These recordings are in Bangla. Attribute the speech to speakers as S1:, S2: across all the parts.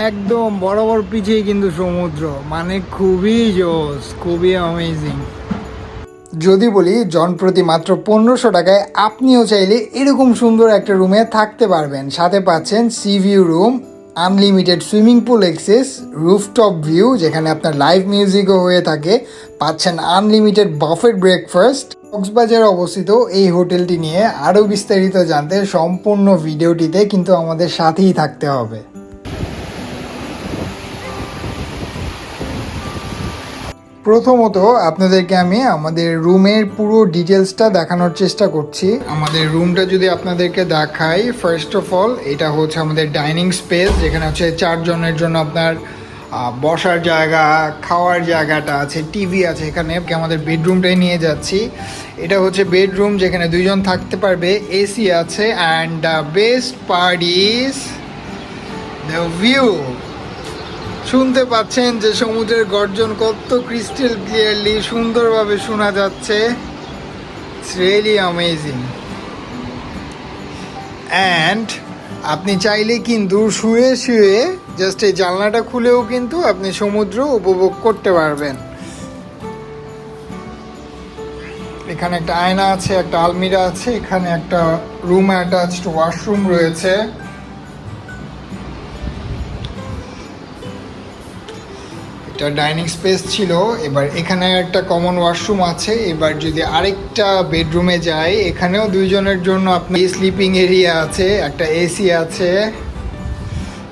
S1: একদম বরাবর পিছিয়ে কিন্তু সমুদ্র, মানে খুবই জোস, খুবই অ্যামেজিং। যদি বলি জনপ্রতি মাত্র 1500 টাকায় আপনিও চাইলে এরকম সুন্দর একটা রুমে থাকতে পারবেন। সাথে পাচ্ছেন C view room, unlimited swimming pool access, rooftop view যেখানে আপনার লাইভ মিউজিকও হয়ে থাকে, পাচ্ছেন আনলিমিটেড বাফেট ব্রেকফাস্ট। কক্সবাজারে অবস্থিত এই হোটেলটি নিয়ে আরও বিস্তারিত জানতে সম্পূর্ণ ভিডিওটিতে কিন্তু আমাদের সাথেই থাকতে হবে। প্রথমত আপনাদেরকে আমি আমাদের রুমের পুরো ডিটেলসটা দেখানোর চেষ্টা করছি। আমাদের রুমটা যদি আপনাদেরকে দেখাই, ফার্স্ট অফ অল এটা হচ্ছে আমাদের ডাইনিং স্পেস, যেখানে হচ্ছে 4 জনের জন্য আপনার বসার জায়গা, খাওয়ার জায়গাটা আছে, টিভি আছে। এখানে আমাদের বেডরুমটাই নিয়ে যাচ্ছি। এটা হচ্ছে বেডরুম যেখানে 2 জন থাকতে পারবে, এসি আছে, and the best part is the view. শুনতে পাচ্ছেন যে সমুদ্রের গর্জন কত ক্রিস্টাল ক্লিয়ারলি সুন্দরভাবে শোনা যাচ্ছে। It's really amazing. অ্যান্ড আপনি চাইলে কিন্তু শুয়ে শুয়ে জাস্ট এই জানলাটা খুলেও কিন্তু আপনি সমুদ্র উপভোগ করতে পারবেন। এখানে একটা আয়না আছে, একটা আলমিরা আছে, এখানে একটা রুম অ্যাটাচড ওয়াশরুম রয়েছে। এটা ডাইনিং স্পেস ছিল, এবার এখানে একটা কমন ওয়াশরুম আছে। এবার যদি আরেকটা বেডরুমে যাই, এখানেও 2 জনের জন্য আপনার স্লিপিং এরিয়া আছে, একটা এসি আছে,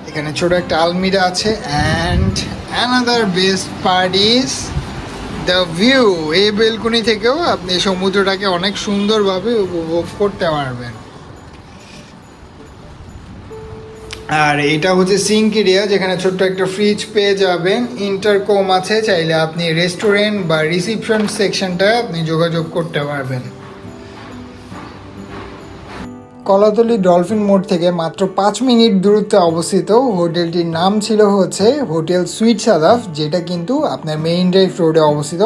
S1: এখানে ছোট একটা আলমিরা আছে। And another best part is the view. এই বেলকনি থেকেও আপনি সমুদ্রটাকে অনেক সুন্দরভাবে উপভোগ করতে পারবেন। আর এটা হচ্ছে সিঙ্ক এরিয়া, যেখানে ছোট্ট একটা ফ্রিজ পেয়ে যাবেন, ইন্টারকম আছে, চাইলে আপনি রেস্টুরেন্ট বা রিসিপশন সেকশনটা আপনি যোগাযোগ করতে পারবেন। কলাতলি ডলফিন মোড় থেকে মাত্র 5 মিনিট দূরত্বে অবস্থিত হোটেলটির নাম ছিল হচ্ছে হোটেল সুইট সাদাফ, যেটা কিন্তু আপনার মেইন ড্রাইভ রোডে অবস্থিত।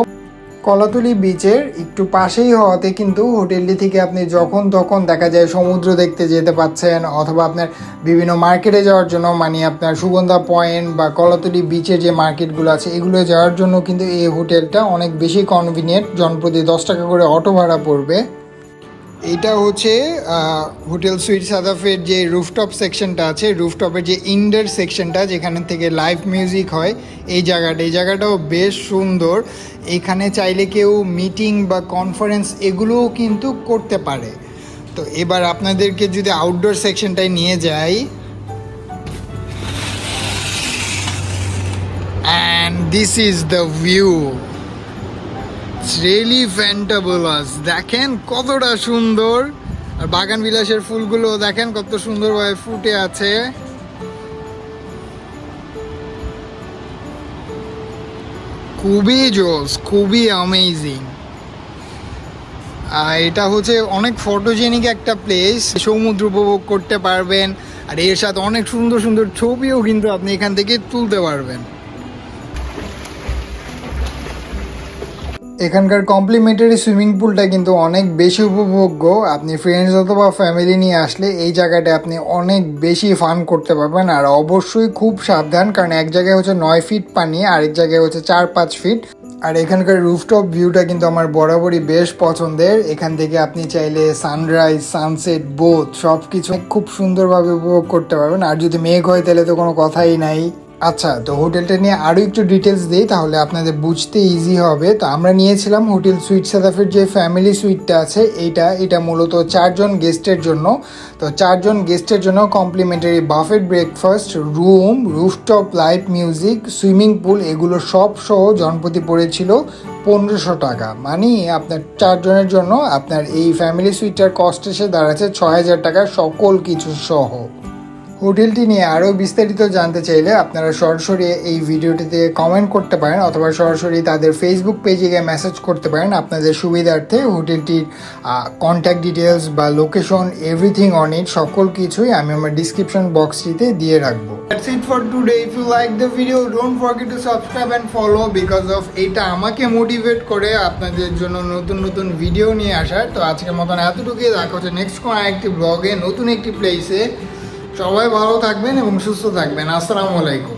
S1: কলাতলি বিচের একটু পাশেই হওয়াতে কিন্তু হোটেলটি থেকে আপনি যখন তখন দেখা যায় সমুদ্র দেখতে যেতে পাচ্ছেন, অথবা আপনার বিভিন্ন মার্কেটে যাওয়ার জন্য, মানে আপনার সুগন্ধা পয়েন্ট বা কলাতলি বিচের যে মার্কেটগুলো আছে এগুলো যাওয়ার জন্য কিন্তু এই হোটেলটা অনেক বেশি কনভিনিয়েন্ট। জনপ্রতি 10 টাকা করে অটো ভাড়া পড়বে। এটা হচ্ছে হোটেল সুইট সাদাফের যে রুফটপ সেকশনটা আছে, রুফটপের যে ইনডোর সেকশনটা যেখানে থেকে লাইভ মিউজিক হয়, এই জায়গাটাও বেশ সুন্দর। এখানে চাইলে কেউ মিটিং বা কনফারেন্স এগুলোও কিন্তু করতে পারে। তো এবার আপনাদেরকে যদি আউটডোর সেকশনটায় নিয়ে যাই, and this is the view. Really fantabulous. দেখেন কতটা সুন্দর, আর বাগান বিলাসের ফুলগুলো দেখেন কত সুন্দরভাবে ফুটে আছে। খুবই জোস, খুবই অ্যামেজিং। এটা হচ্ছে অনেক ফটোজেনিক একটা প্লেস, সমুদ্র উপভোগ করতে পারবেন, আর এর সাথে অনেক সুন্দর সুন্দর ছবিও কিন্তু আপনি এখান থেকে তুলতে পারবেন। এখানকার কমপ্লিমেন্টারি সুইমিং পুলটা কিন্তু অনেক বেশি উপভোগ্য। আপনি ফ্রেন্ডস অথবা ফ্যামিলি নিয়ে আসলে এই জায়গাটা আপনি অনেক বেশি ফান করতে পারবেন। আর অবশ্যই খুব সাবধান, কারণ এক জায়গায় হচ্ছে 9 ফিট পানি, আরেক জায়গায় হচ্ছে 4-5 ফিট। আর এখানকার রুফটপ ভিউটা কিন্তু আমার বরাবরই বেশ পছন্দের। এখান থেকে আপনি চাইলে সানরাইজ, সানসেট, বোথ সব কিছু খুব সুন্দরভাবে উপভোগ করতে পারবেন। আর যদি মেঘ হয় তাহলে তো কোনো কথাই নাই। আচ্ছা, তো হোটেলটা নিয়ে আরও একটু ডিটেলস দিই, তাহলে আপনাদের বুঝতে ইজি হবে। তো আমরা নিয়েছিলাম হোটেল সুইট সাদাফের যে ফ্যামিলি সুইটটা আছে, এটা মূলত 4 জন গেস্টের জন্য। তো 4 জন গেস্টের জন্য complimentary buffet breakfast, room, rooftop live music, swimming pool এগুলো সব সহ জনপ্রতি পড়েছিল 1500 টাকা। মানে আপনার 4 জনের জন্য আপনার এই ফ্যামিলি সুইটটার কস্ট এসে দাঁড়াচ্ছে 6000 টাকা সকল কিছু সহ। হোটেলটি নিয়ে আরও বিস্তারিত জানতে চাইলে আপনারা সরাসরি এই ভিডিওটিতে কমেন্ট করতে পারেন, অথবা সরাসরি তাদের ফেসবুক পেজে গিয়ে মেসেজ করতে পারেন। আপনাদের সুবিধার্থে হোটেলটির কন্ট্যাক্ট ডিটেলস বা লোকেশন, এভরিথিং অন ইট, সকল কিছুই আমি আমার ডিসক্রিপশন বক্সটিতে দিয়ে রাখবো। That's it for today. If you like the video, don't forget to subscribe and follow, because of এটা আমাকে মোটিভেট করে আপনাদের জন্য নতুন নতুন ভিডিও নিয়ে আসার। তো আজকের মতন এতটুকুই, দেখা হচ্ছে নেক্সট কোনো একটি ব্লগে, নতুন একটি প্লেসে। সবাই ভালো থাকবেন এবং সুস্থ থাকবেন। আসসালামু আলাইকুম।